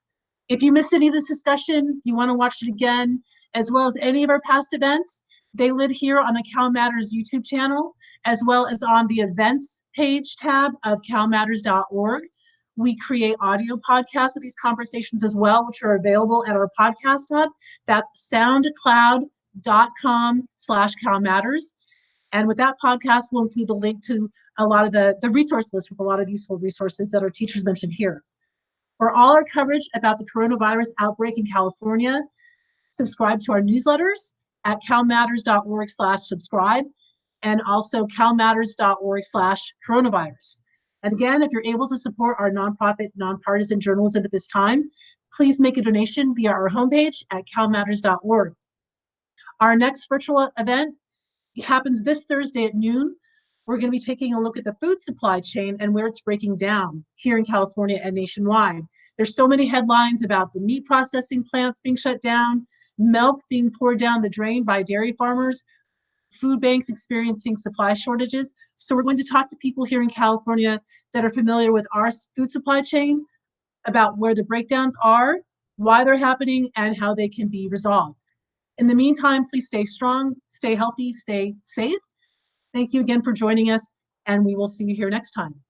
Speaker 6: If you missed any of this discussion, you want to watch it again, as well as any of our past events, they live here on the CalMatters YouTube channel, as well as on the events page tab of calmatters.org. We create audio podcasts of these conversations as well, which are available at our podcast hub. That's soundcloud.com/calmatters. And with that podcast, we'll include the link to a lot of the resource list with a lot of useful resources that our teachers mentioned here. For all our coverage about the coronavirus outbreak in California, subscribe to our newsletters at calmatters.org/subscribe and also calmatters.org/coronavirus. And again, if you're able to support our nonprofit, nonpartisan journalism at this time, please make a donation via our homepage at calmatters.org. Our next virtual event happens this Thursday at noon. We're going to be taking a look at the food supply chain and where it's breaking down here in California and nationwide. There's so many headlines about the meat processing plants being shut down, milk being poured down the drain by dairy farmers, food banks experiencing supply shortages. So we're going to talk to people here in California that are familiar with our food supply chain about where the breakdowns are, why they're happening, and how they can be resolved. In the meantime, please stay strong, stay healthy, stay safe. Thank you again for joining us, and we will see you here next time.